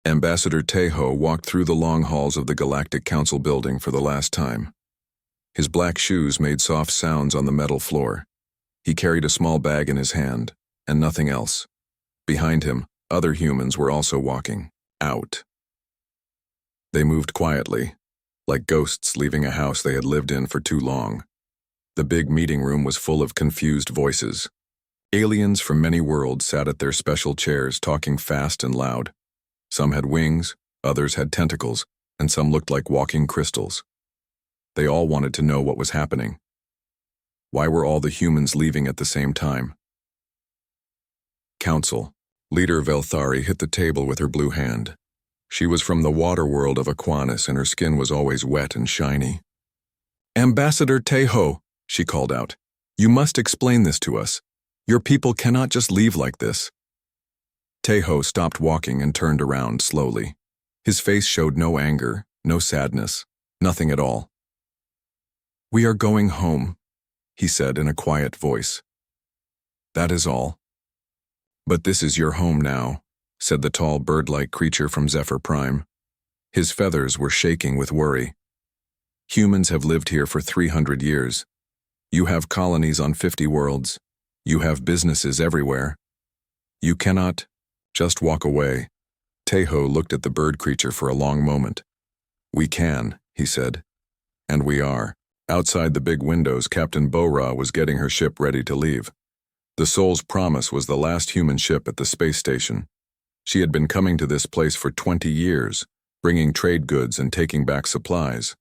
Ambassador Tejo walked through the long halls of the Galactic Council building for the last time. His black shoes made soft sounds on the metal floor. He carried a small bag in his hand, and nothing else. Behind him, other humans were also walking, out. They moved quietly, like ghosts leaving a house they had lived in for too long. The big meeting room was full of confused voices. Aliens from many worlds sat at their special chairs talking fast and loud. Some had wings, others had tentacles, and some looked like walking crystals. They all wanted to know what was happening. Why were all the humans leaving at the same time? Council. Leader Velthari hit the table with her blue hand. She was from the water world of Aquanus, and her skin was always wet and shiny. "Ambassador Tejo," she called out, "you must explain this to us. Your people cannot just leave like this." Tejo stopped walking and turned around slowly. His face showed no anger, no sadness, nothing at all. "We are going home," he said in a quiet voice. "That is all." "But this is your home now," said the tall bird-like creature from Zephyr Prime. His feathers were shaking with worry. "Humans have lived here for 300 years. You have colonies on 50 worlds. You have businesses everywhere. You cannot just walk away." Tejo looked at the bird creature for a long moment. "We can," he said. "And we are." Outside the big windows, Captain Bo-Ra was getting her ship ready to leave. The Soul's Promise was the last human ship at the space station. She had been coming to this place for 20 years, bringing trade goods and taking back supplies.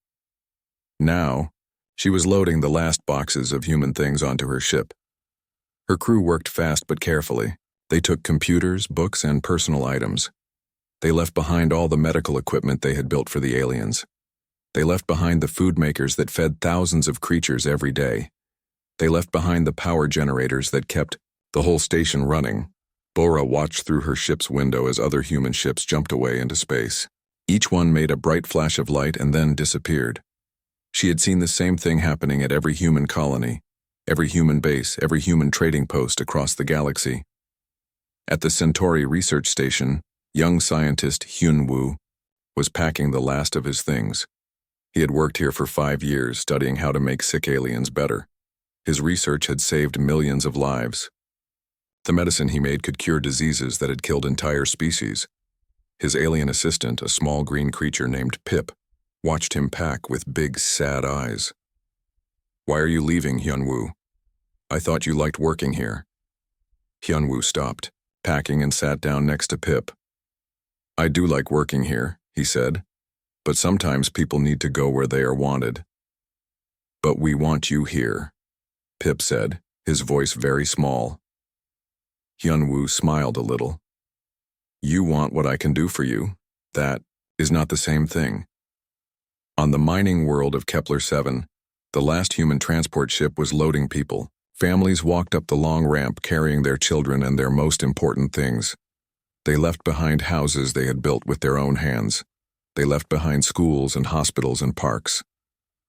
Now, she was loading the last boxes of human things onto her ship. Her crew worked fast but carefully. They took computers, books, and personal items. They left behind all the medical equipment they had built for the aliens. They left behind the food makers that fed thousands of creatures every day. They left behind the power generators that kept the whole station running. Bo-Ra watched through her ship's window as other human ships jumped away into space. Each one made a bright flash of light and then disappeared. She had seen the same thing happening at every human colony, every human base, every human trading post across the galaxy. At the Centauri research station, young scientist Hyun-Woo was packing the last of his things. He had worked here for 5 years, studying how to make sick aliens better. His research had saved millions of lives. The medicine he made could cure diseases that had killed entire species. His alien assistant, a small green creature named Pip, watched him pack with big, sad eyes. "Why are you leaving, Hyun-Woo? I thought you liked working here." Hyun-Woo stopped, packing, and sat down next to Pip. "I do like working here," he said, "but sometimes people need to go where they are wanted." "But we want you here," Pip said, his voice very small. Hyun-Woo smiled a little. "You want what I can do for you. That is not the same thing." On the mining world of Kepler-7, the last human transport ship was loading people. Families walked up the long ramp carrying their children and their most important things. They left behind houses they had built with their own hands. They left behind schools and hospitals and parks.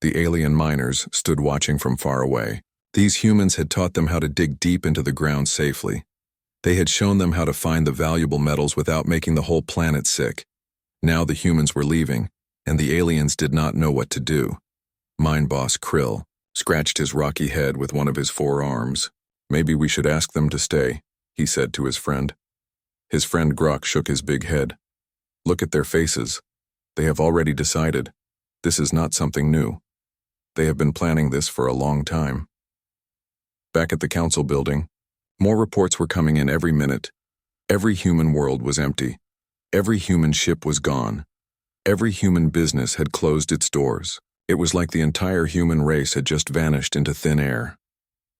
The alien miners stood watching from far away. These humans had taught them how to dig deep into the ground safely. They had shown them how to find the valuable metals without making the whole planet sick. Now the humans were leaving, and the aliens did not know what to do. Mine boss Krill scratched his rocky head with one of his 4 arms. "Maybe we should ask them to stay," he said to his friend. His friend Grok shook his big head. "Look at their faces. They have already decided. This is not something new. They have been planning this for a long time." Back at the council building, more reports were coming in every minute. Every human world was empty. Every human ship was gone. Every human business had closed its doors. It was like the entire human race had just vanished into thin air.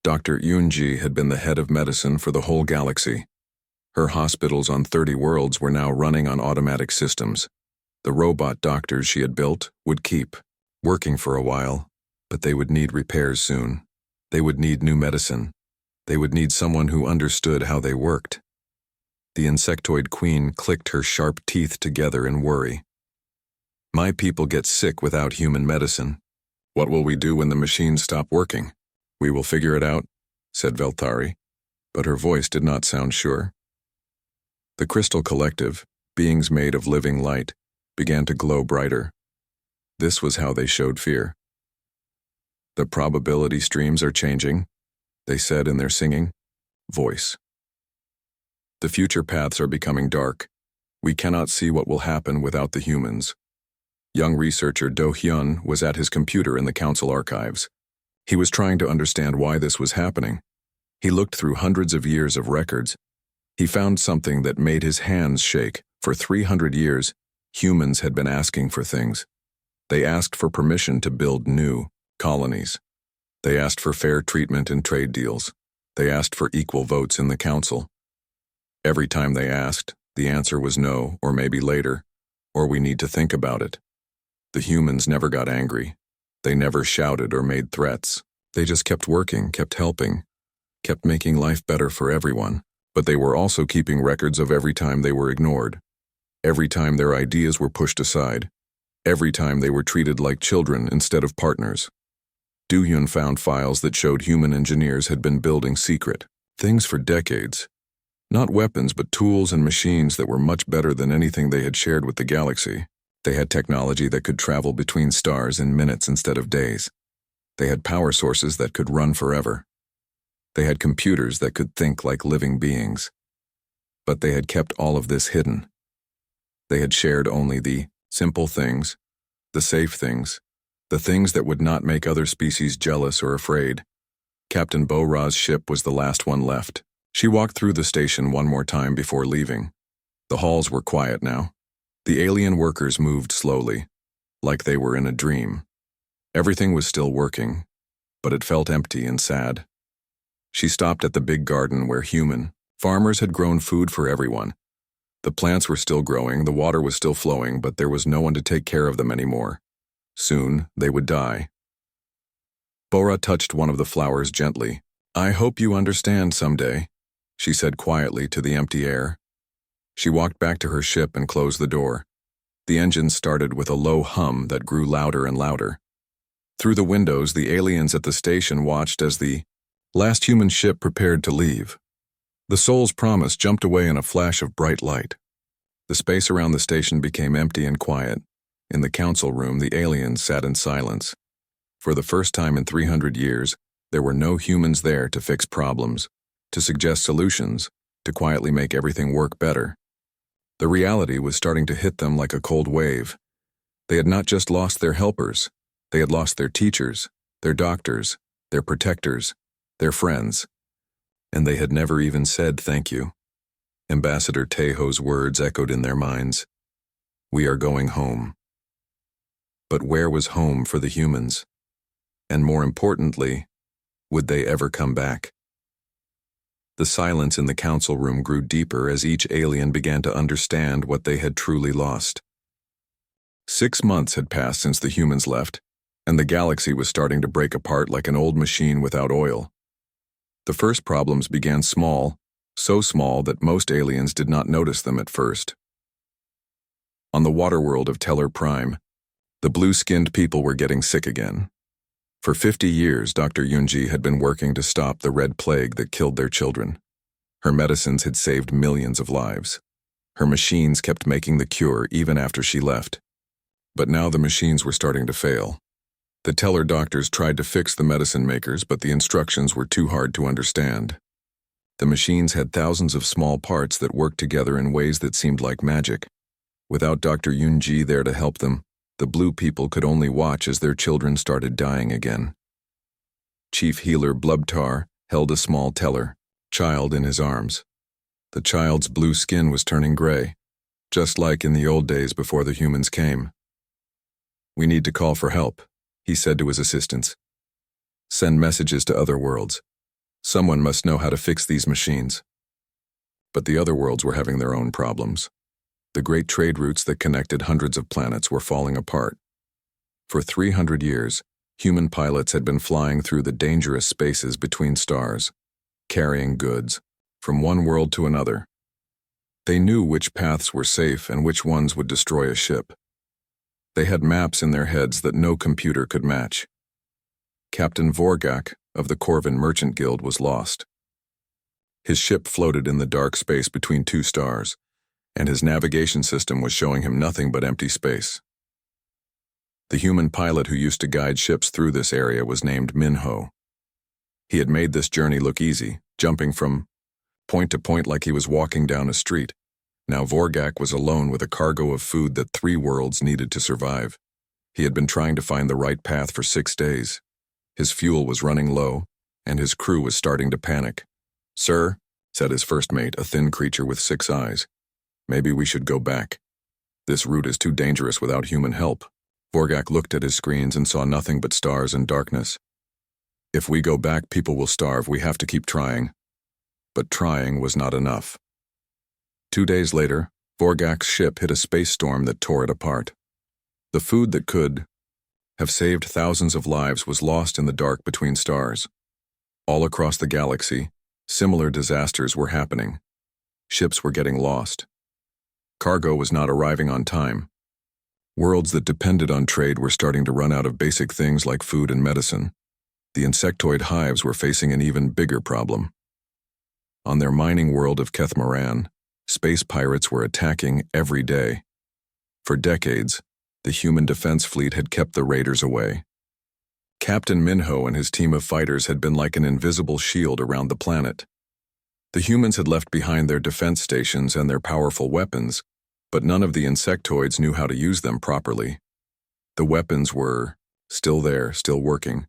Dr. Yoonji had been the head of medicine for the whole galaxy. Her hospitals on 30 worlds were now running on automatic systems. The robot doctors she had built would keep working for a while, but they would need repairs soon. They would need new medicine. They would need someone who understood how they worked. The insectoid queen clicked her sharp teeth together in worry. "My people get sick without human medicine. What will we do when the machines stop working?" "We will figure it out," said Velthari, but her voice did not sound sure. The Crystal Collective, beings made of living light, began to glow brighter. This was how they showed fear. "The probability streams are changing," they said in their singing voice. "The future paths are becoming dark. We cannot see what will happen without the humans." Young researcher Do Hyun was at his computer in the council archives. He was trying to understand why this was happening. He looked through hundreds of years of records. He found something that made his hands shake. For 300 years, humans had been asking for things. They asked for permission to build new colonies. They asked for fair treatment in trade deals. They asked for equal votes in the council. Every time they asked, the answer was no, or maybe later, or we need to think about it. The humans never got angry. They never shouted or made threats. They just kept working, kept helping, kept making life better for everyone. But they were also keeping records of every time they were ignored, every time their ideas were pushed aside, every time they were treated like children instead of partners. Do-hyun found files that showed human engineers had been building secret things for decades. Not weapons, but tools and machines that were much better than anything they had shared with the galaxy. They had technology that could travel between stars in minutes instead of days. They had power sources that could run forever. They had computers that could think like living beings. But they had kept all of this hidden. They had shared only the simple things, the safe things, the things that would not make other species jealous or afraid. Captain Bo-Ra's ship was the last one left. She walked through the station one more time before leaving. The halls were quiet now. The alien workers moved slowly, like they were in a dream. Everything was still working, but it felt empty and sad. She stopped at the big garden where human farmers had grown food for everyone. The plants were still growing, the water was still flowing, but there was no one to take care of them anymore. Soon, they would die. Bora touched one of the flowers gently. "I hope you understand someday," she said quietly to the empty air. She walked back to her ship and closed the door. The engine started with a low hum that grew louder and louder. Through the windows, the aliens at the station watched as the last human ship prepared to leave. The Soul's Promise jumped away in a flash of bright light. The space around the station became empty and quiet. In the council room, the aliens sat in silence. For the first time in 300 years, there were no humans there to fix problems, to suggest solutions, to quietly make everything work better. The reality was starting to hit them like a cold wave. They had not just lost their helpers, they had lost their teachers, their doctors, their protectors, their friends, and they had never even said thank you. Ambassador Taeho's words echoed in their minds. "We are going home." But where was home for the humans? And more importantly, would they ever come back? The silence in the council room grew deeper as each alien began to understand what they had truly lost. 6 months had passed since the humans left, and the galaxy was starting to break apart like an old machine without oil. The first problems began small, so small that most aliens did not notice them at first. On the water world of Teller Prime, the blue-skinned people were getting sick again. For 50 years, Dr. Yunji had been working to stop the red plague that killed their children. Her medicines had saved millions of lives. Her machines kept making the cure even after she left. But now the machines were starting to fail. The Teller doctors tried to fix the medicine makers, but the instructions were too hard to understand. The machines had thousands of small parts that worked together in ways that seemed like magic. Without Dr. Yunji there to help them, the blue people could only watch as their children started dying again. Chief Healer Blubtar held a small Teller child in his arms. The child's blue skin was turning gray, just like in the old days before the humans came. "We need to call for help," he said to his assistants. "Send messages to other worlds. Someone must know how to fix these machines." But the other worlds were having their own problems. The great trade routes that connected hundreds of planets were falling apart. For 300 years, human pilots had been flying through the dangerous spaces between stars, carrying goods from one world to another. They knew which paths were safe and which ones would destroy a ship. They had maps in their heads that no computer could match. Captain Vorgak of the Corvin Merchant Guild was lost. His ship floated in the dark space between two stars. and his navigation system was showing him nothing but empty space. The human pilot who used to guide ships through this area was named Minho. He had made this journey look easy, jumping from point to point like he was walking down a street. Now Vorgak was alone with a cargo of food that 3 worlds needed to survive. He had been trying to find the right path for 6 days. His fuel was running low, and his crew was starting to panic. "Sir," said his first mate, a thin creature with 6 eyes, "maybe we should go back. This route is too dangerous without human help." Vorgak looked at his screens and saw nothing but stars and darkness. "If we go back, people will starve. We have to keep trying." But trying was not enough. 2 days later, Vorgak's ship hit a space storm that tore it apart. The food that could have saved thousands of lives was lost in the dark between stars. All across the galaxy, similar disasters were happening. Ships were getting lost. Cargo was not arriving on time. Worlds that depended on trade were starting to run out of basic things like food and medicine. The insectoid hives were facing an even bigger problem. On their mining world of Kethmaran, space pirates were attacking every day. For decades, the human defense fleet had kept the raiders away. Captain Minho and his team of fighters had been like an invisible shield around the planet. The humans had left behind their defense stations and their powerful weapons, but none of the insectoids knew how to use them properly. The weapons were still there, still working,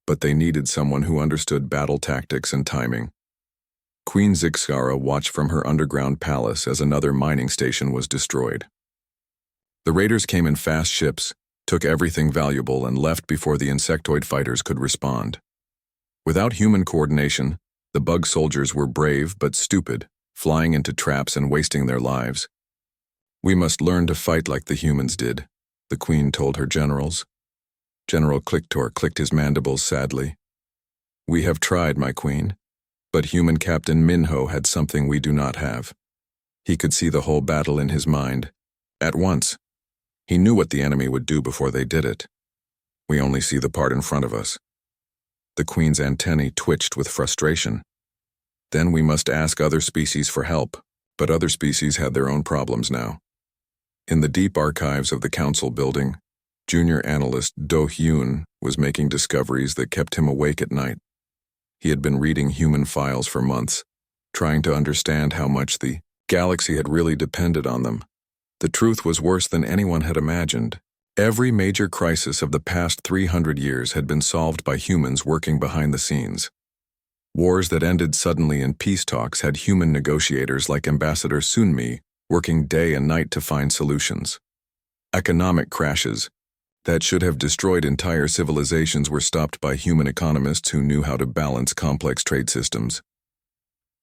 but they needed someone who understood battle tactics and timing. Queen Zixara watched from her underground palace as another mining station was destroyed. The raiders came in fast ships, took everything valuable, and left before the insectoid fighters could respond. Without human coordination, the bug soldiers were brave but stupid, flying into traps and wasting their lives. "We must learn to fight like the humans did," the queen told her generals. General Clicktor clicked his mandibles sadly. "We have tried, my queen, but human Captain Minho had something we do not have. He could see the whole battle in his mind, at once. He knew what the enemy would do before they did it. We only see the part in front of us." The queen's antennae twitched with frustration. "Then we must ask other species for help," but other species had their own problems now. In the deep archives of the council building, junior analyst Do Hyun was making discoveries that kept him awake at night. He had been reading human files for months, trying to understand how much the galaxy had really depended on them. The truth was worse than anyone had imagined. Every major crisis of the past 300 years had been solved by humans working behind the scenes. Wars that ended suddenly in peace talks had human negotiators like Ambassador Sunmi working day and night to find solutions. Economic crashes that should have destroyed entire civilizations were stopped by human economists who knew how to balance complex trade systems.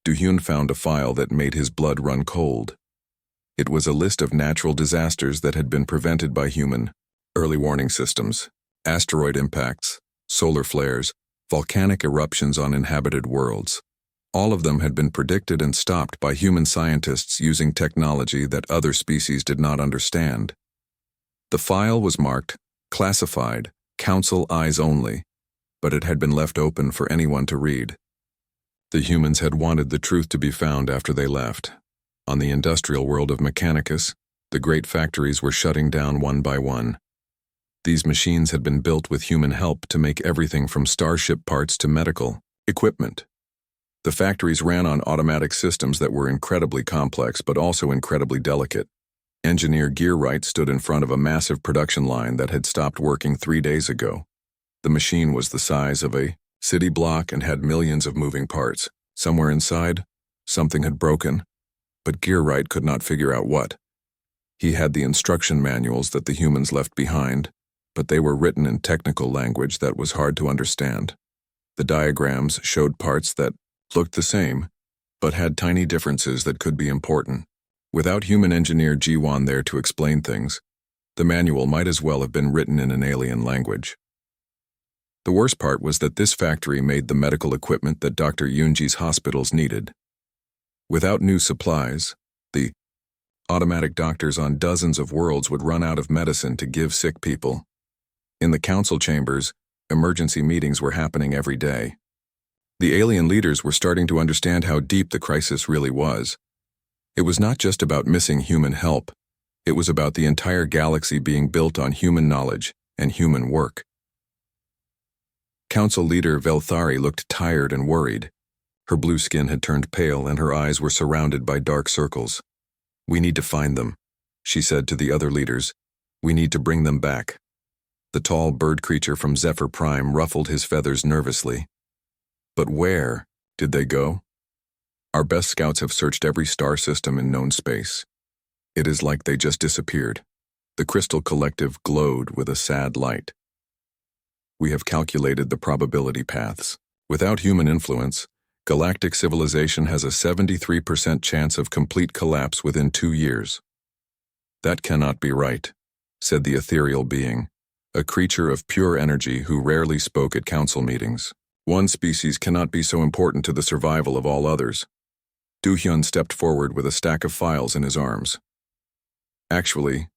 Do-hyun found a file that made his blood run cold. It was a list of natural disasters that had been prevented by human early warning systems, asteroid impacts, solar flares, volcanic eruptions on inhabited worlds. All of them had been predicted and stopped by human scientists using technology that other species did not understand. The file was marked classified, council eyes only, but it had been left open for anyone to read. The humans had wanted the truth to be found after they left. On the industrial world of Mechanicus, the great factories were shutting down one by one. These machines had been built with human help to make everything from starship parts to medical equipment. The factories ran on automatic systems that were incredibly complex but also incredibly delicate. Engineer Gearwright stood in front of a massive production line that had stopped working 3 days ago. The machine was the size of a city block and had millions of moving parts. Somewhere inside, something had broken, but Gearwright could not figure out what. He had the instruction manuals that the humans left behind, but they were written in technical language that was hard to understand. The diagrams showed parts that looked the same, but had tiny differences that could be important. Without human engineer Jiwon there to explain things, the manual might as well have been written in an alien language. The worst part was that this factory made the medical equipment that Dr. Yoonji's hospitals needed. Without new supplies, the automatic doctors on dozens of worlds would run out of medicine to give sick people. In the council chambers, emergency meetings were happening every day. The alien leaders were starting to understand how deep the crisis really was. It was not just about missing human help. It was about the entire galaxy being built on human knowledge and human work. Council leader Velthari looked tired and worried. Her blue skin had turned pale and her eyes were surrounded by dark circles. "We need to find them," she said to the other leaders. "We need to bring them back." The tall bird creature from Zephyr Prime ruffled his feathers nervously. "But where did they go? Our best scouts have searched every star system in known space. It is like they just disappeared." The Crystal Collective glowed with a sad light. "We have calculated the probability paths. Without human influence, galactic civilization has a 73% chance of complete collapse within 2 years. "That cannot be right," said the ethereal being, a creature of pure energy who rarely spoke at council meetings. "One species cannot be so important to the survival of all others." Do-hyun stepped forward with a stack of files in his arms. "Actually,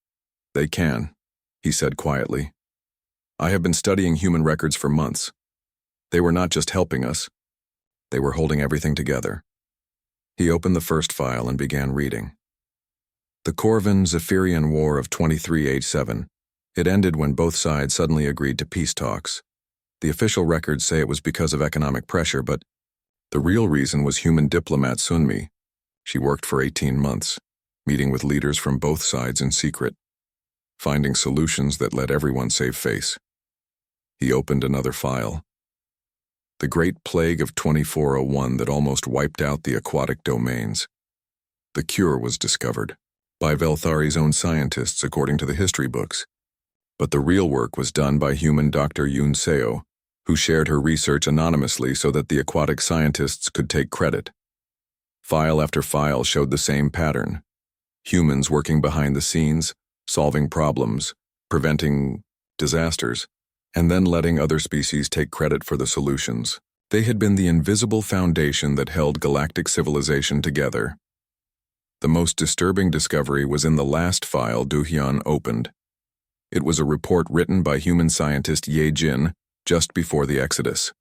they can," he said quietly. "I have been studying human records for months. They were not just helping us. They were holding everything together." He opened the first file and began reading. The Corvin-Zephyrian War of 23H7. It ended when both sides suddenly agreed to peace talks. The official records say it was because of economic pressure, but the real reason was human diplomat Sunmi. She worked for 18 months, meeting with leaders from both sides in secret, finding solutions that let everyone save face. He opened another file. The Great Plague of 2401 that almost wiped out the aquatic domains. The cure was discovered by Velthari's own scientists according to the history books. But the real work was done by human Dr. Yoon Seo, who shared her research anonymously so that the aquatic scientists could take credit. File after file showed the same pattern. Humans working behind the scenes, solving problems, preventing disasters, and then letting other species take credit for the solutions. They had been the invisible foundation that held galactic civilization together. The most disturbing discovery was in the last file Do-hyun opened. It was a report written by human scientist Ye Jin just before the Exodus.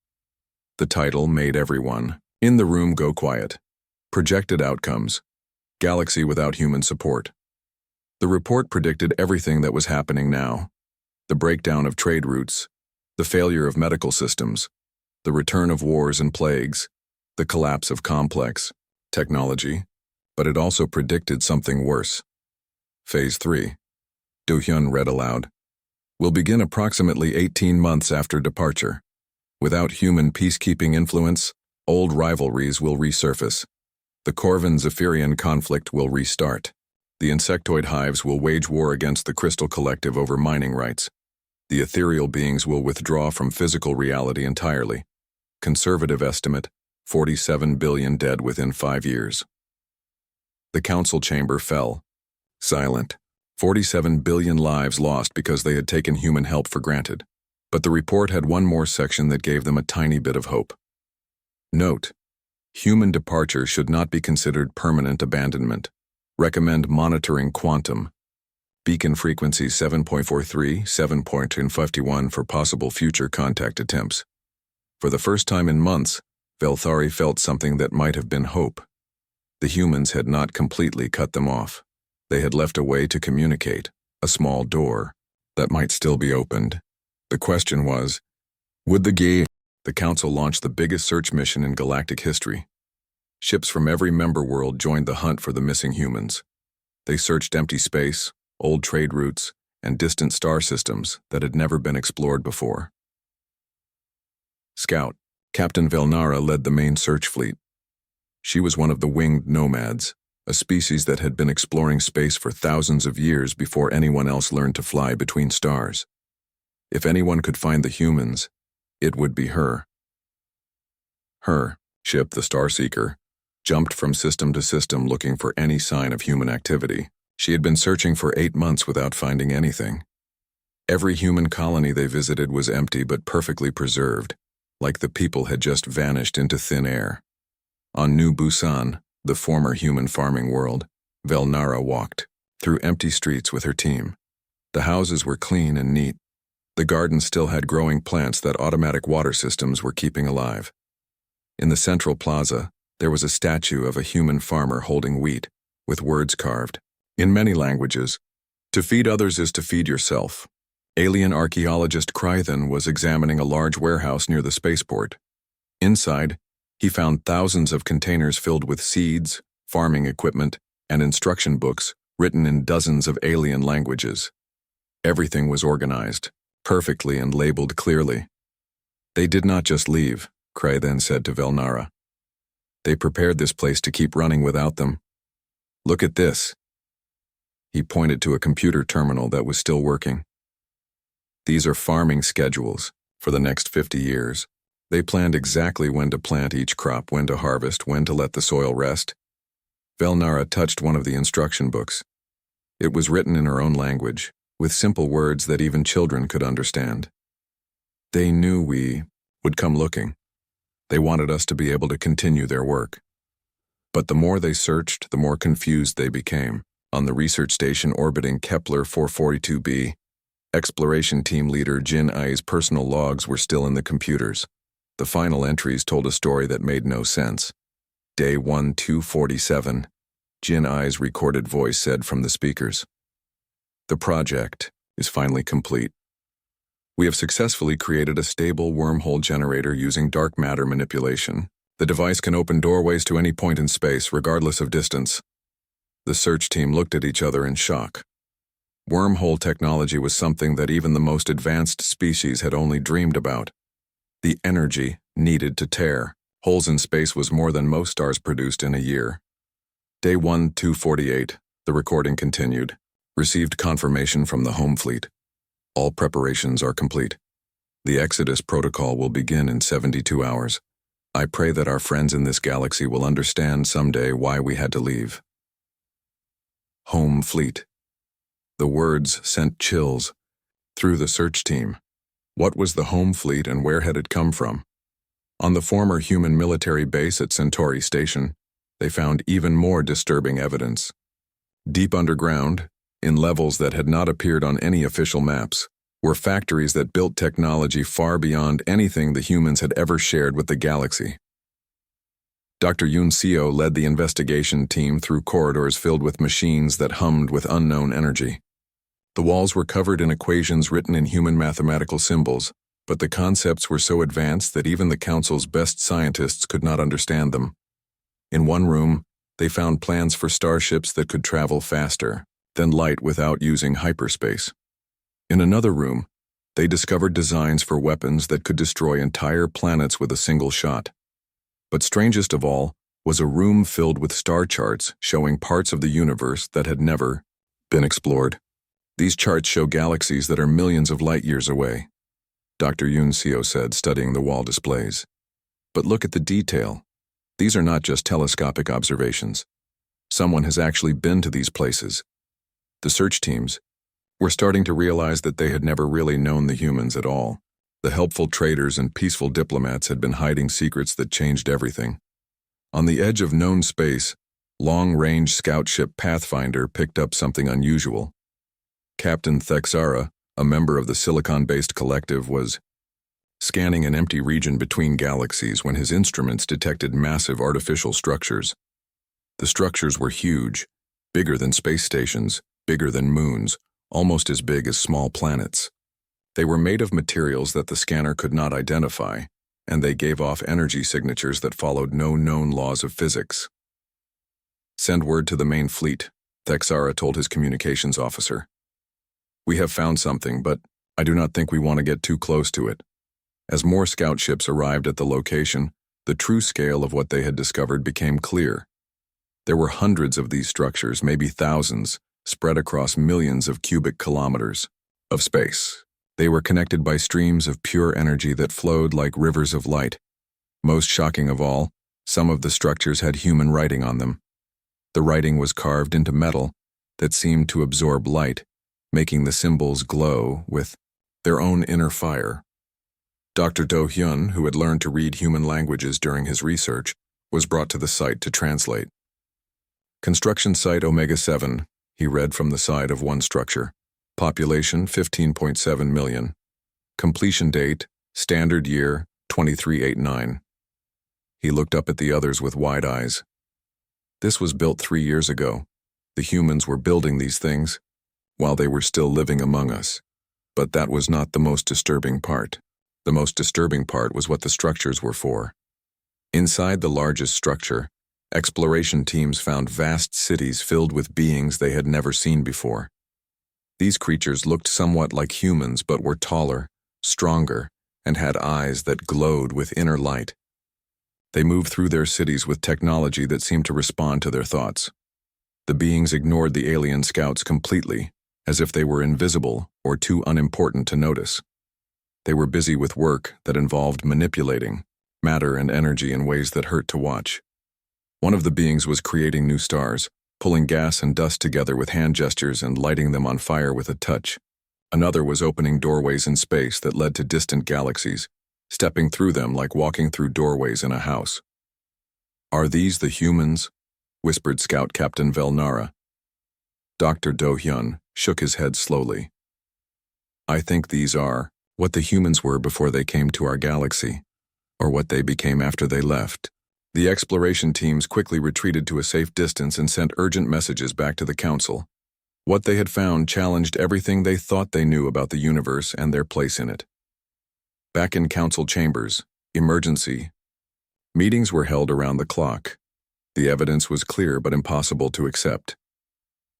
The title made everyone in the room go quiet. Projected outcomes: Galaxy without human support. The report predicted everything that was happening now. The breakdown of trade routes, the failure of medical systems, the return of wars and plagues, the collapse of complex technology, but it also predicted something worse. Phase 3. Do-hyun read aloud. "Will begin approximately 18 months after departure. Without human peacekeeping influence, old rivalries will resurface. The Corvin-Zephyrian conflict will restart. The insectoid hives will wage war against the Crystal Collective over mining rights. The ethereal beings will withdraw from physical reality entirely. Conservative estimate, 47 billion dead within 5 years." The council chamber fell. Silent. 47 billion lives lost because they had taken human help for granted. But the report had one more section that gave them a tiny bit of hope. Note: human departure should not be considered permanent abandonment. Recommend monitoring quantum. Beacon frequency 7.43, 7.51 for possible future contact attempts. For the first time in months, Velthari felt something that might have been hope. The humans had not completely cut them off. They had left a way to communicate, a small door that might still be opened. The question was, would the council launched the biggest search mission in galactic history. Ships from every member world joined the hunt for the missing humans. They searched empty space, old trade routes, and distant star systems that had never been explored before. Scout, Captain Velnara led the main search fleet. She was one of the winged nomads, a species that had been exploring space for thousands of years before anyone else learned to fly between stars. If anyone could find the humans, it would be her. Her ship, the Starseeker, jumped from system to system looking for any sign of human activity. She had been searching for 8 months without finding anything. Every human colony they visited was empty but perfectly preserved, like the people had just vanished into thin air. On New Busan, the former human farming world, Velnara walked through empty streets with her team. The houses were clean and neat. The garden still had growing plants that automatic water systems were keeping alive. In the central plaza, there was a statue of a human farmer holding wheat, with words carved. In many languages, to feed others is to feed yourself. Alien archaeologist Krythan was examining a large warehouse near the spaceport. Inside, he found thousands of containers filled with seeds, farming equipment, and instruction books written in dozens of alien languages. Everything was organized, perfectly and labeled clearly. They did not just leave, Krythan said to Velnara. They prepared this place to keep running without them. Look at this. He pointed to a computer terminal that was still working. These are farming schedules for the next 50 years. They planned exactly when to plant each crop, when to harvest, when to let the soil rest. Velnara touched one of the instruction books. It was written in her own language, with simple words that even children could understand. They knew we would come looking. They wanted us to be able to continue their work. But the more they searched, the more confused they became. On the research station orbiting Kepler 442b, exploration team leader Jin Ai's personal logs were still in the computers. The final entries told a story that made no sense. Day 1247, Jin Ai's recorded voice said from the speakers. The project is finally complete. We have successfully created a stable wormhole generator using dark matter manipulation. The device can open doorways to any point in space, regardless of distance. The search team looked at each other in shock. Wormhole technology was something that even the most advanced species had only dreamed about. The energy needed to tear holes in space was more than most stars produced in a year. Day 1248, the recording continued. Received confirmation from the home fleet. All preparations are complete. The Exodus protocol will begin in 72 hours. I pray that our friends in this galaxy will understand someday why we had to leave. Home fleet. The words sent chills through the search team. What was the home fleet and where had it come from? On the former human military base at Centauri Station, they found even more disturbing evidence. Deep underground, in levels that had not appeared on any official maps, were factories that built technology far beyond anything the humans had ever shared with the galaxy. Dr. Yun Seo led the investigation team through corridors filled with machines that hummed with unknown energy. The walls were covered in equations written in human mathematical symbols, but the concepts were so advanced that even the Council's best scientists could not understand them. In one room, they found plans for starships that could travel faster than light without using hyperspace. In another room, they discovered designs for weapons that could destroy entire planets with a single shot. But strangest of all was a room filled with star charts showing parts of the universe that had never been explored. These charts show galaxies that are millions of light years away, Dr. Yun Seo said, studying the wall displays. But look at the detail. These are not just telescopic observations. Someone has actually been to these places. The search teams were starting to realize that they had never really known the humans at all. The helpful traders and peaceful diplomats had been hiding secrets that changed everything. On the edge of known space, long-range scout ship Pathfinder picked up something unusual. Captain Thexara, a member of the Silicon-based collective, was scanning an empty region between galaxies when his instruments detected massive artificial structures. The structures were huge, bigger than space stations, bigger than moons, almost as big as small planets. They were made of materials that the scanner could not identify, and they gave off energy signatures that followed no known laws of physics. Send word to the main fleet, Thexara told his communications officer. We have found something, but I do not think we want to get too close to it. As more scout ships arrived at the location, the true scale of what they had discovered became clear. There were hundreds of these structures, maybe thousands, spread across millions of cubic kilometers of space. They were connected by streams of pure energy that flowed like rivers of light. Most shocking of all, some of the structures had human writing on them. The writing was carved into metal that seemed to absorb light, making the symbols glow with their own inner fire. Dr. Do Hyun, who had learned to read human languages during his research, was brought to the site to translate. Construction Site Omega-7, he read from the side of one structure. Population 15.7 million. Completion date, standard year 2389. He looked up at the others with wide eyes. This was built 3 years ago, The humans were building these things while they were still living among us. But that was not the most disturbing part. The most disturbing part was what the structures were for. Inside the largest structure, exploration teams found vast cities filled with beings they had never seen before. These creatures looked somewhat like humans but were taller, stronger, and had eyes that glowed with inner light. They moved through their cities with technology that seemed to respond to their thoughts. The beings ignored the alien scouts completely, as if they were invisible or too unimportant to notice. They were busy with work that involved manipulating matter and energy in ways that hurt to watch. One of the beings was creating new stars, pulling gas and dust together with hand gestures and lighting them on fire with a touch. Another was opening doorways in space that led to distant galaxies, stepping through them like walking through doorways in a house. "Are these the humans?" whispered Scout Captain Velnara. Dr. Do-hyun shook his head slowly. "I think these are what the humans were before they came to our galaxy, or what they became after they left." The exploration teams quickly retreated to a safe distance and sent urgent messages back to the Council. What they had found challenged everything they thought they knew about the universe and their place in it. Back in Council chambers, emergency meetings were held around the clock. The evidence was clear but impossible to accept.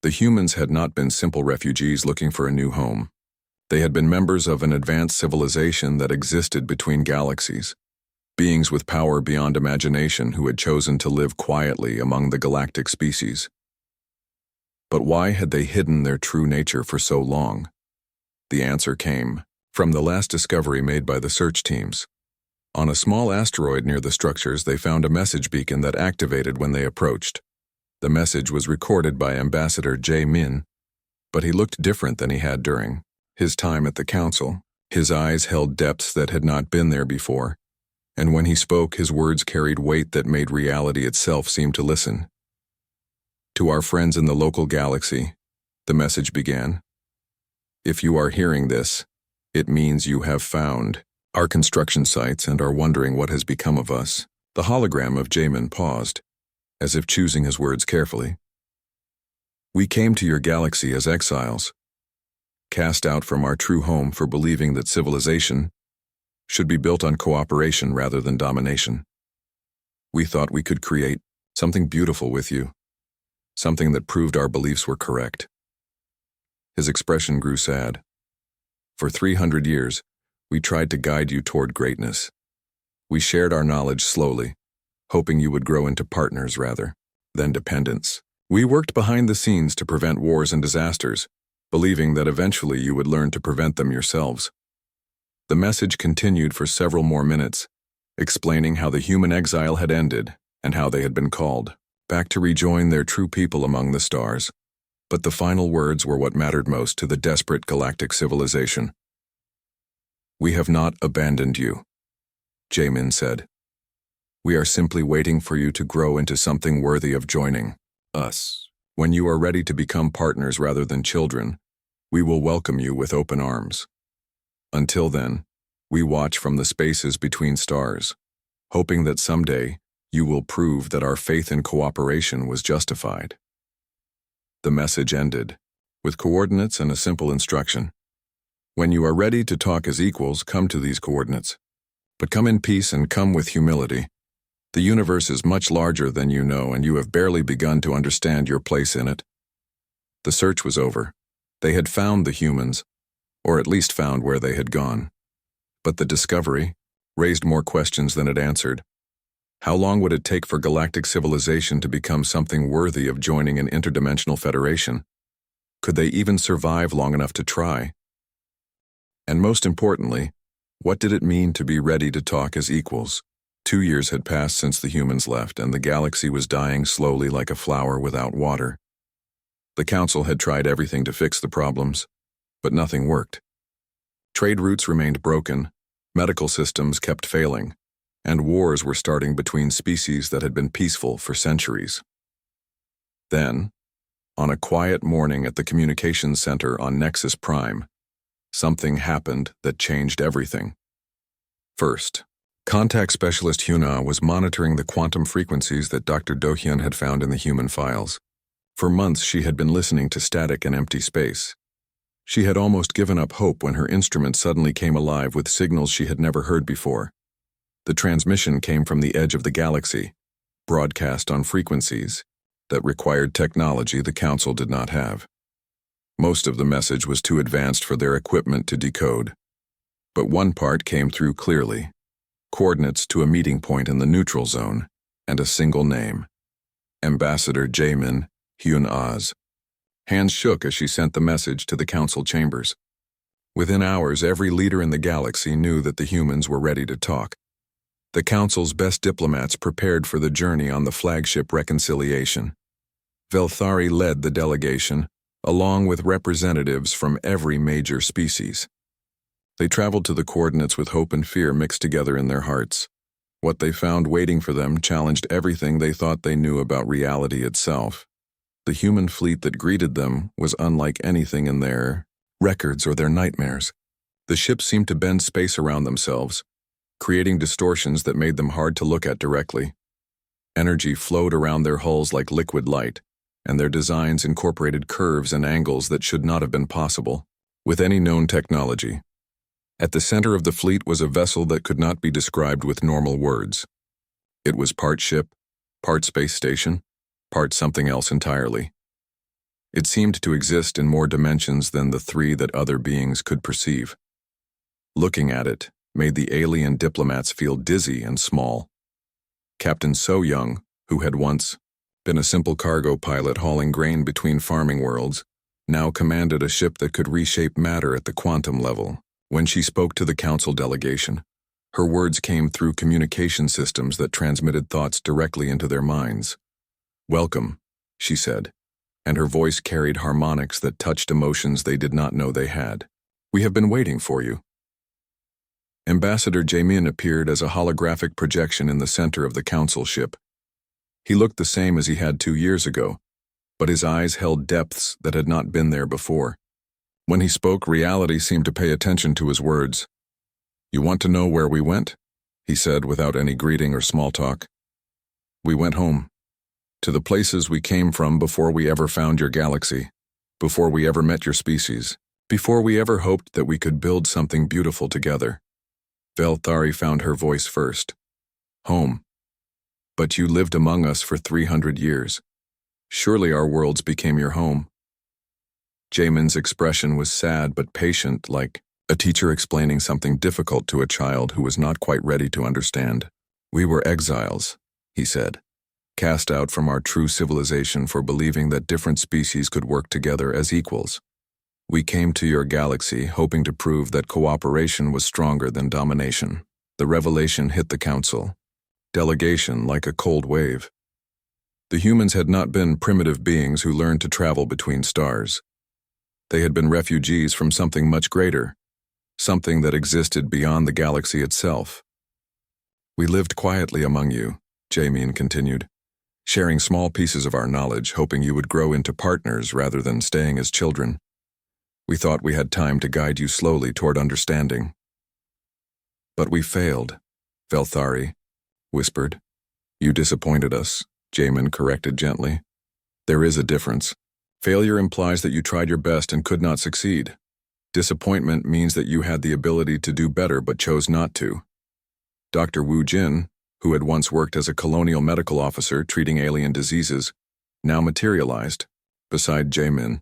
The humans had not been simple refugees looking for a new home. They had been members of an advanced civilization that existed between galaxies. Beings with power beyond imagination who had chosen to live quietly among the galactic species. But why had they hidden their true nature for so long? The answer came from the last discovery made by the search teams. On a small asteroid near the structures, they found a message beacon that activated when they approached. The message was recorded by Ambassador Jae-min, but he looked different than he had during his time at the Council. His eyes held depths that had not been there before, and when he spoke, his words carried weight that made reality itself seem to listen. "To our friends in the local galaxy," the message began. "If you are hearing this, it means you have found our construction sites and are wondering what has become of us." The hologram of Jaemin paused, as if choosing his words carefully. "We came to your galaxy as exiles, cast out from our true home for believing that civilization should be built on cooperation rather than domination. We thought we could create something beautiful with you, something that proved our beliefs were correct." His expression grew sad. "For 300 years, we tried to guide you toward greatness. We shared our knowledge slowly, hoping you would grow into partners rather than dependents. We worked behind the scenes to prevent wars and disasters, believing that eventually you would learn to prevent them yourselves." The message continued for several more minutes, explaining how the human exile had ended and how they had been called back to rejoin their true people among the stars. But the final words were what mattered most to the desperate galactic civilization. "We have not abandoned you," Jaemin said. "We are simply waiting for you to grow into something worthy of joining us. When you are ready to become partners rather than children, we will welcome you with open arms. Until then, we watch from the spaces between stars, hoping that someday you will prove that our faith in cooperation was justified." The message ended with coordinates and a simple instruction. "When you are ready to talk as equals, come to these coordinates. But come in peace and come with humility. The universe is much larger than you know, and you have barely begun to understand your place in it." The search was over. They had found the humans, or at least found where they had gone. But the discovery raised more questions than it answered. How long would it take for galactic civilization to become something worthy of joining an interdimensional federation? Could they even survive long enough to try? And most importantly, what did it mean to be ready to talk as equals? 2 years had passed since the humans left, and the galaxy was dying slowly like a flower without water. The Council had tried everything to fix the problems, but nothing worked. Trade routes remained broken, medical systems kept failing, and wars were starting between species that had been peaceful for centuries. Then, on a quiet morning at the communications center on Nexus Prime, something happened that changed everything. First, contact specialist Hyuna was monitoring the quantum frequencies that Dr. Do-hyun had found in the human files. For months she had been listening to static and empty space. She had almost given up hope when her instrument suddenly came alive with signals she had never heard before. The transmission came from the edge of the galaxy, broadcast on frequencies that required technology the Council did not have. Most of the message was too advanced for their equipment to decode. But one part came through clearly: coordinates to a meeting point in the neutral zone, and a single name: Ambassador Jamin Hyun Oz. Hands shook as she sent the message to the Council chambers. Within hours, every leader in the galaxy knew that the humans were ready to talk. The Council's best diplomats prepared for the journey on the flagship Reconciliation. Velthari led the delegation, along with representatives from every major species. They traveled to the coordinates with hope and fear mixed together in their hearts. What they found waiting for them challenged everything they thought they knew about reality itself. The human fleet that greeted them was unlike anything in their records or their nightmares. The ships seemed to bend space around themselves, creating distortions that made them hard to look at directly. Energy flowed around their hulls like liquid light, and their designs incorporated curves and angles that should not have been possible with any known technology. At the center of the fleet was a vessel that could not be described with normal words. It was part ship, part space station, part something else entirely. It seemed to exist in more dimensions than the three that other beings could perceive. Looking at it made the alien diplomats feel dizzy and small. Captain So Young, who had once been a simple cargo pilot hauling grain between farming worlds, now commanded a ship that could reshape matter at the quantum level. When she spoke to the Council delegation, her words came through communication systems that transmitted thoughts directly into their minds. "Welcome," she said, and her voice carried harmonics that touched emotions they did not know they had. "We have been waiting for you." Ambassador Jamin appeared as a holographic projection in the center of the Council ship. He looked the same as he had 2 years ago, but his eyes held depths that had not been there before. When he spoke, reality seemed to pay attention to his words. "You want to know where we went?" he said without any greeting or small talk. "We went home. To the places we came from before we ever found your galaxy, before we ever met your species, before we ever hoped that we could build something beautiful together." Velthari found her voice first. "Home. But you lived among us for 300 years. Surely our worlds became your home." Jamin's expression was sad but patient, like a teacher explaining something difficult to a child who was not quite ready to understand. "We were exiles," he said, "cast out from our true civilization for believing that different species could work together as equals. We came to your galaxy hoping to prove that cooperation was stronger than domination." The revelation hit the Council delegation like a cold wave. The humans had not been primitive beings who learned to travel between stars. They had been refugees from something much greater, something that existed beyond the galaxy itself. "We lived quietly among you," Jamin continued, "sharing small pieces of our knowledge, hoping you would grow into partners rather than staying as children. We thought we had time to guide you slowly toward understanding." "But we failed," Velthari whispered. "You disappointed us," Jamin corrected gently. "There is a difference. Failure implies that you tried your best and could not succeed. Disappointment means that you had the ability to do better but chose not to." Dr. Wu Jin, who had once worked as a colonial medical officer treating alien diseases, now materialized beside Jamin.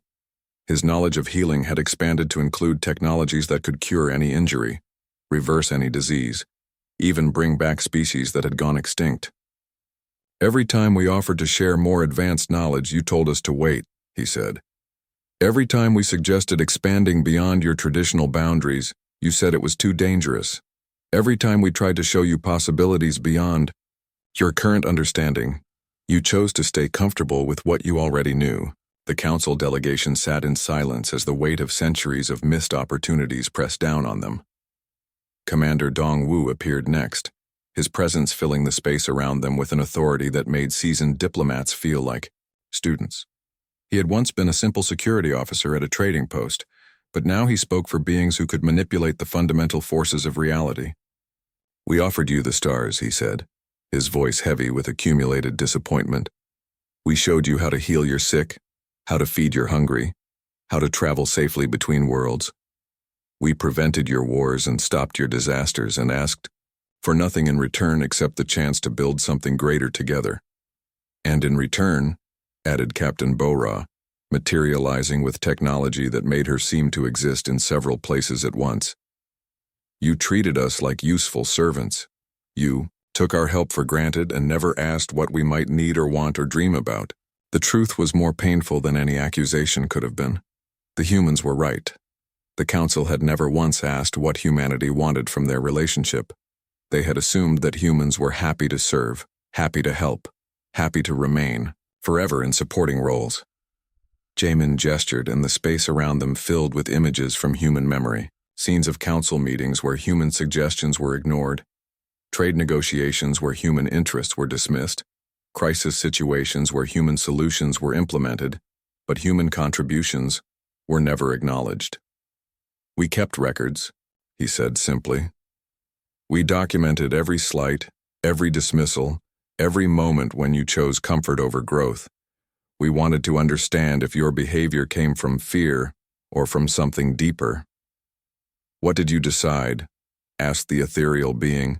His knowledge of healing had expanded to include technologies that could cure any injury, reverse any disease, even bring back species that had gone extinct. "Every time we offered to share more advanced knowledge, you told us to wait," he said. "Every time we suggested expanding beyond your traditional boundaries, you said it was too dangerous. Every time we tried to show you possibilities beyond your current understanding, you chose to stay comfortable with what you already knew." The Council delegation sat in silence as the weight of centuries of missed opportunities pressed down on them. Commander Dong Wu appeared next, his presence filling the space around them with an authority that made seasoned diplomats feel like students. He had once been a simple security officer at a trading post, but now he spoke for beings who could manipulate the fundamental forces of reality. "We offered you the stars," he said, his voice heavy with accumulated disappointment. We showed you how to heal your sick, how to feed your hungry, how to travel safely between worlds. We prevented your wars and stopped your disasters and asked for nothing in return except the chance to build something greater together. And in return, added Captain Bora, materializing with technology that made her seem to exist in several places at once. You treated us like useful servants. You took our help for granted and never asked what we might need or want or dream about. The truth was more painful than any accusation could have been. The humans were right. The Council had never once asked what humanity wanted from their relationship. They had assumed that humans were happy to serve, happy to help, happy to remain, forever in supporting roles. Jamin gestured, and the space around them filled with images from human memory, scenes of council meetings where human suggestions were ignored, trade negotiations where human interests were dismissed, crisis situations where human solutions were implemented, but human contributions were never acknowledged. We kept records, he said simply. We documented every slight, every dismissal, every moment when you chose comfort over growth. We wanted to understand if your behavior came from fear or from something deeper. What did you decide? Asked the ethereal being,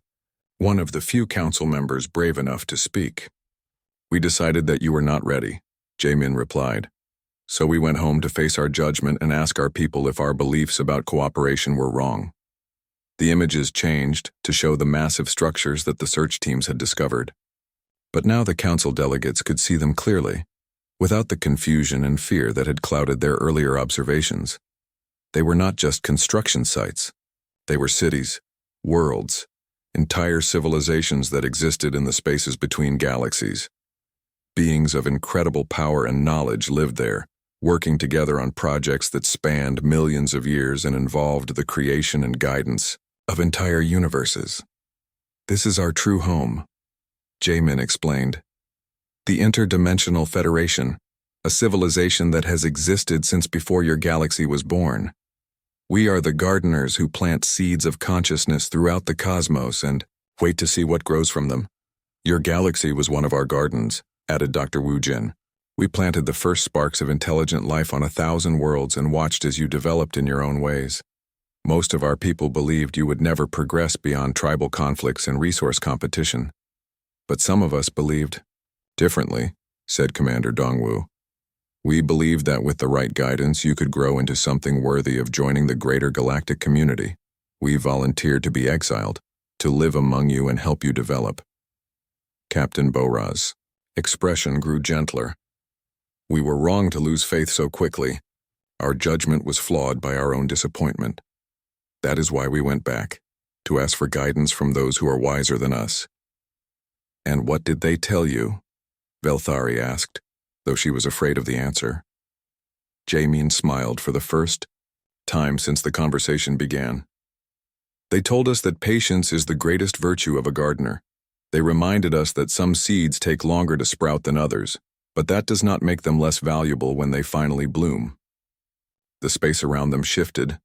one of the few council members brave enough to speak. We decided that you were not ready, Jamin replied. So we went home to face our judgment and ask our people if our beliefs about cooperation were wrong. The images changed to show the massive structures that the search teams had discovered. But now the council delegates could see them clearly, without the confusion and fear that had clouded their earlier observations. They were not just construction sites. They were cities, worlds, entire civilizations that existed in the spaces between galaxies. Beings of incredible power and knowledge lived there, working together on projects that spanned millions of years and involved the creation and guidance of entire universes. This is our true home, Jamin explained. The Interdimensional Federation, a civilization that has existed since before your galaxy was born. We are the gardeners who plant seeds of consciousness throughout the cosmos and wait to see what grows from them. Your galaxy was one of our gardens, added Dr. Wu Jin. We planted the first sparks of intelligent life on 1,000 worlds and watched as you developed in your own ways. Most of our people believed you would never progress beyond tribal conflicts and resource competition. But some of us believed differently, said Commander Dongwu. We believed that with the right guidance you could grow into something worthy of joining the greater galactic community. We volunteered to be exiled, to live among you and help you develop. Captain Bora's expression grew gentler. We were wrong to lose faith so quickly. Our judgment was flawed by our own disappointment. That is why we went back, to ask for guidance from those who are wiser than us. And what did they tell you? Velthari asked, though she was afraid of the answer. Jamin smiled for the first time since the conversation began. They told us that patience is the greatest virtue of a gardener. They reminded us that some seeds take longer to sprout than others, but that does not make them less valuable when they finally bloom. The space around them shifted,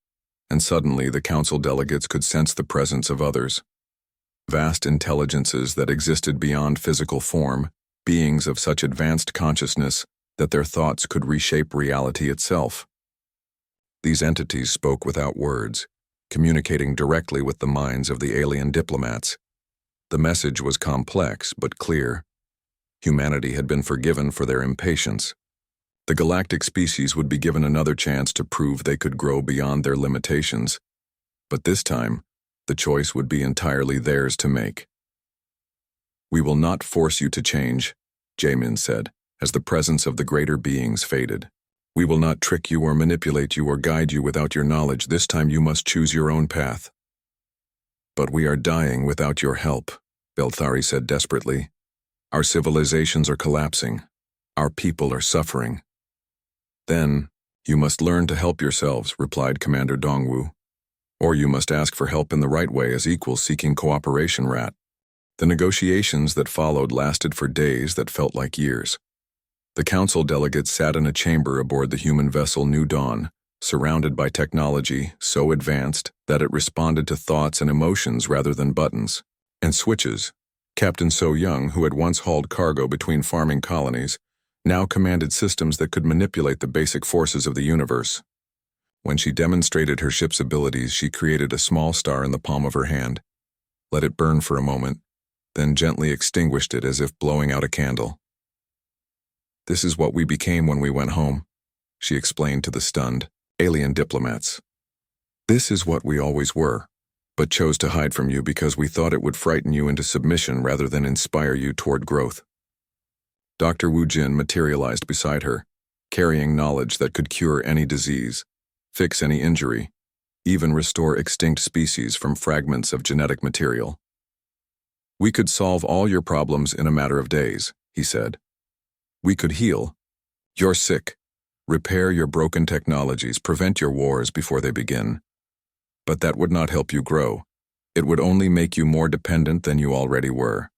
and suddenly the council delegates could sense the presence of others. Vast intelligences that existed beyond physical form, beings of such advanced consciousness that their thoughts could reshape reality itself. These entities spoke without words, communicating directly with the minds of the alien diplomats. The message was complex but clear. Humanity had been forgiven for their impatience. The galactic species would be given another chance to prove they could grow beyond their limitations, but this time, the choice would be entirely theirs to make. We will not force you to change, Jamin said, as the presence of the greater beings faded. We will not trick you or manipulate you or guide you without your knowledge. This time you must choose your own path. But we are dying without your help, Belthari said desperately. Our civilizations are collapsing. Our people are suffering. Then, you must learn to help yourselves, replied Commander Dongwu. Or you must ask for help in the right way as equals seeking cooperation, Rat. The negotiations that followed lasted for days that felt like years. The council delegates sat in a chamber aboard the human vessel New Dawn, surrounded by technology so advanced that it responded to thoughts and emotions rather than buttons and switches. Captain So Young, who had once hauled cargo between farming colonies, now commanded systems that could manipulate the basic forces of the universe. When she demonstrated her ship's abilities, she created a small star in the palm of her hand, let it burn for a moment, then gently extinguished it as if blowing out a candle. "This is what we became when we went home," she explained to the stunned alien diplomats. "This is what we always were, but chose to hide from you because we thought it would frighten you into submission rather than inspire you toward growth." Dr. Wu Jin materialized beside her, carrying knowledge that could cure any disease, fix any injury, even restore extinct species from fragments of genetic material. "We could solve all your problems in a matter of days," he said. "We could heal. You're sick. Repair your broken technologies, prevent your wars before they begin. But that would not help you grow. It would only make you more dependent than you already were."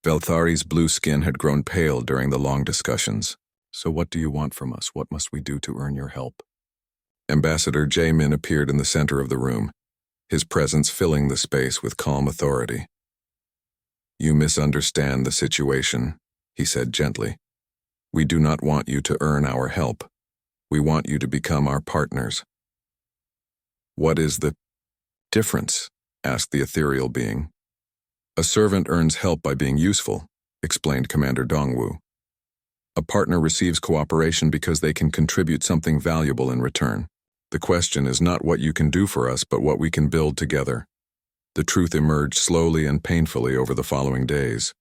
Velthari's blue skin had grown pale during the long discussions. "So what do you want from us? What must we do to earn your help?" Ambassador Jae-min appeared in the center of the room, his presence filling the space with calm authority. "You misunderstand the situation," he said gently. "We do not want you to earn our help. We want you to become our partners." "What is the difference?" asked the ethereal being. "A servant earns help by being useful," explained Commander Dongwu. "A partner receives cooperation because they can contribute something valuable in return. The question is not what you can do for us, but what we can build together." The truth emerged slowly and painfully over the following days.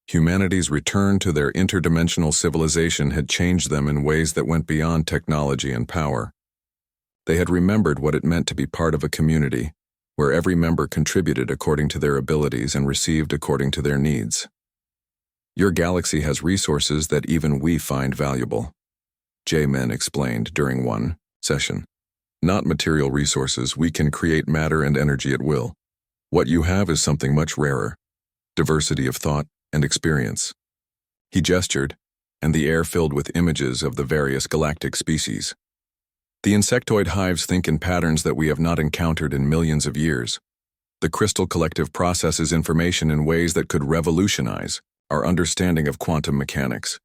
Humanity's return to their interdimensional civilization had changed them in ways that went beyond technology and power. They had remembered what it meant to be part of a community, where every member contributed according to their abilities and received according to their needs. "Your galaxy has resources that even we find valuable," Jae-min explained during one session. "Not material resources, we can create matter and energy at will. What you have is something much rarer: diversity of thought and experience." He gestured, and the air filled with images of the various galactic species. "The insectoid hives think in patterns that we have not encountered in millions of years. The crystal collective processes information in ways that could revolutionize our understanding of quantum mechanics.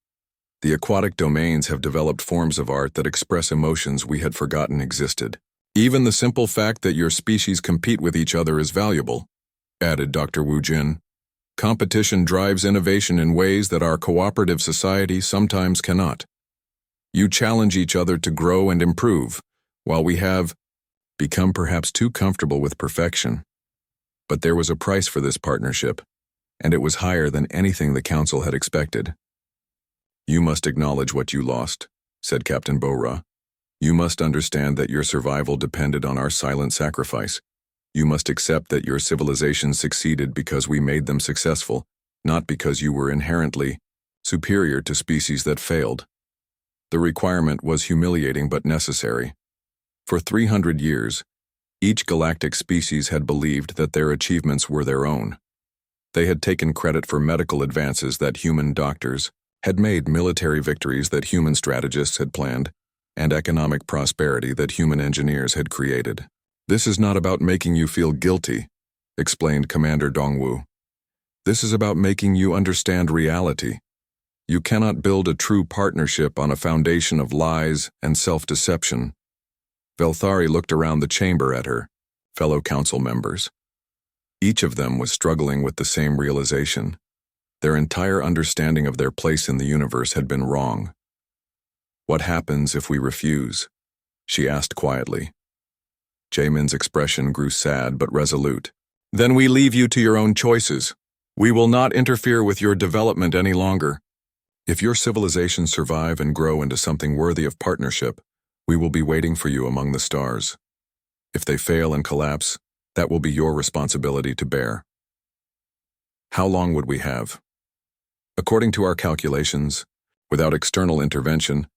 The aquatic domains have developed forms of art that express emotions we had forgotten existed. Even the simple fact that your species compete with each other is valuable," added Dr. Wu Jin. "Competition drives innovation in ways that our cooperative society sometimes cannot. You challenge each other to grow and improve, while we have become perhaps too comfortable with perfection. But there was a price for this partnership, and it was higher than anything the Council had expected." "You must acknowledge what you lost," said Captain Bo-Ra. "You must understand that your survival depended on our silent sacrifice. You must accept that your civilization succeeded because we made them successful, not because you were inherently superior to species that failed. The requirement was humiliating but necessary. For 300 years, each galactic species had believed that their achievements were their own. They had taken credit for medical advances that human doctors had made, military victories that human strategists had planned, and economic prosperity that human engineers had created. "This is not about making you feel guilty," explained Commander Dongwu. "This is about making you understand reality. You cannot build a true partnership on a foundation of lies and self-deception." Velthari looked around the chamber at her fellow council members. Each of them was struggling with the same realization. Their entire understanding of their place in the universe had been wrong. "What happens if we refuse?" she asked quietly. Jaemin's expression grew sad but resolute. "Then we leave you to your own choices. We will not interfere with your development any longer. If your civilizations survive and grow into something worthy of partnership, we will be waiting for you among the stars. If they fail and collapse, that will be your responsibility to bear." "How long would we have?" "According to our calculations, without external intervention,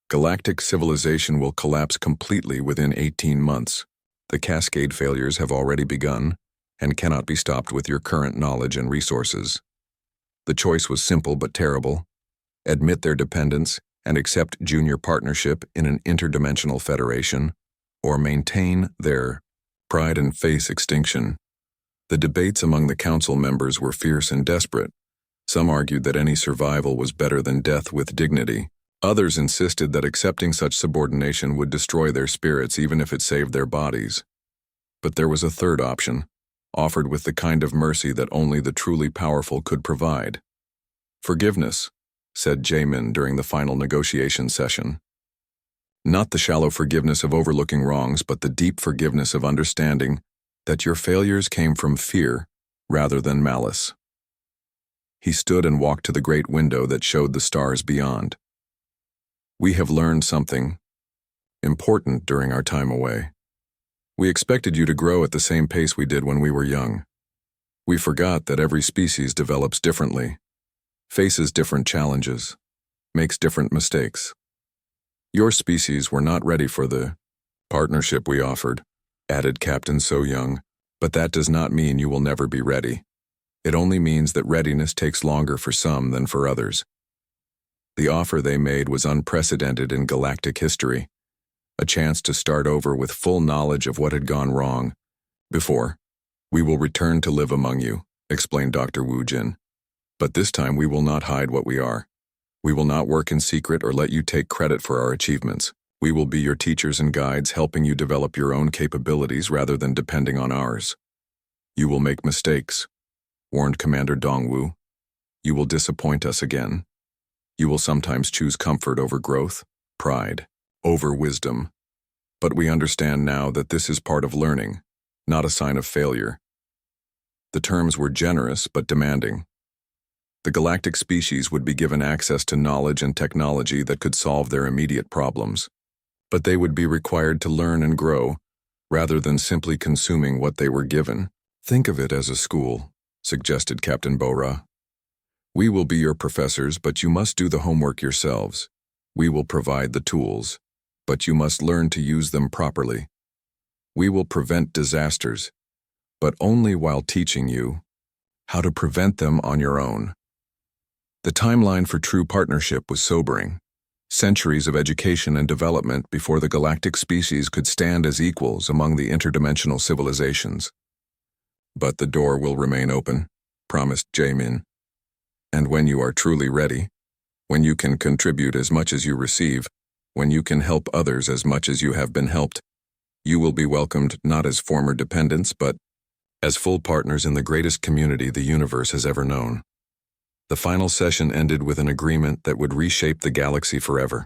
galactic civilization will collapse completely within 18 months. The cascade failures have already begun and cannot be stopped with your current knowledge and resources." The choice was simple but terrible: admit their dependence and accept junior partnership in an interdimensional federation, or maintain their pride and face extinction. The debates among the council members were fierce and desperate, Some argued that any survival was better than death with dignity. Others insisted that accepting such subordination would destroy their spirits even if it saved their bodies. But there was a third option, offered with the kind of mercy that only the truly powerful could provide. Forgiveness, said Jamin during the final negotiation session. Not the shallow forgiveness of overlooking wrongs, but the deep forgiveness of understanding that your failures came from fear rather than malice. He stood and walked to the great window that showed the stars beyond. We have learned something important during our time away. We expected you to grow at the same pace we did when we were young. We forgot that every species develops differently, faces different challenges, makes different mistakes. Your species were not ready for the partnership we offered, added Captain So Young, but that does not mean you will never be ready. It only means that readiness takes longer for some than for others. The offer they made was unprecedented in galactic history, a chance to start over with full knowledge of what had gone wrong. Before, we will return to live among you, explained Dr. Wu Jin. But this time we will not hide what we are. We will not work in secret or let you take credit for our achievements. We will be your teachers and guides, helping you develop your own capabilities rather than depending on ours. You will make mistakes, warned Commander Dongwu. You will disappoint us again. You will sometimes choose comfort over growth, pride over wisdom. But we understand now that this is part of learning, not a sign of failure. The terms were generous but demanding. The galactic species would be given access to knowledge and technology that could solve their immediate problems, but they would be required to learn and grow, rather than simply consuming what they were given. Think of it as a school, suggested Captain Bora. We will be your professors, but you must do the homework yourselves. We will provide the tools, but you must learn to use them properly. We will prevent disasters, but only while teaching you how to prevent them on your own. The timeline for true partnership was sobering. Centuries of education and development before the galactic species could stand as equals among the interdimensional civilizations. But the door will remain open, promised Jamin. And when you are truly ready, when you can contribute as much as you receive, when you can help others as much as you have been helped, you will be welcomed not as former dependents, but as full partners in the greatest community the universe has ever known. The final session ended with an agreement that would reshape the galaxy forever.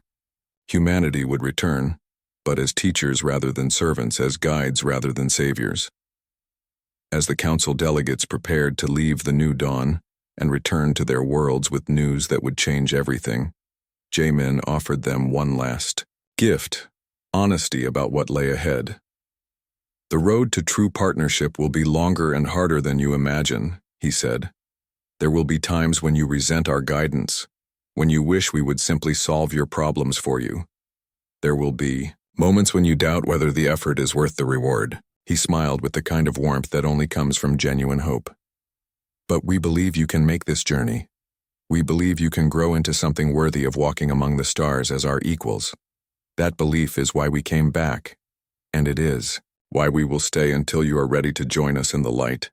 Humanity would return, but as teachers rather than servants, as guides rather than saviors. As the council delegates prepared to leave the new dawn and return to their worlds with news that would change everything, Jamin offered them one last gift, honesty about what lay ahead. The road to true partnership will be longer and harder than you imagine, he said. There will be times when you resent our guidance, when you wish we would simply solve your problems for you. There will be moments when you doubt whether the effort is worth the reward. He smiled with the kind of warmth that only comes from genuine hope. But we believe you can make this journey. We believe you can grow into something worthy of walking among the stars as our equals. That belief is why we came back, and it is why we will stay until you are ready to join us in the light.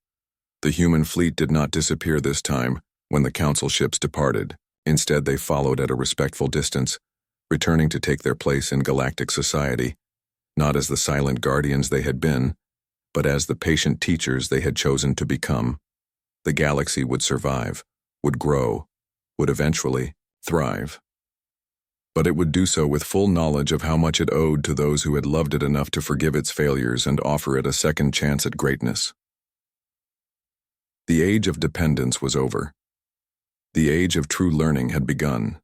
The human fleet did not disappear this time when the council ships departed. Instead, they followed at a respectful distance, returning to take their place in galactic society, not as the silent guardians they had been, but as the patient teachers they had chosen to become. The galaxy would survive, would grow, would eventually thrive. But it would do so with full knowledge of how much it owed to those who had loved it enough to forgive its failures and offer it a second chance at greatness. The age of dependence was over. The age of true learning had begun.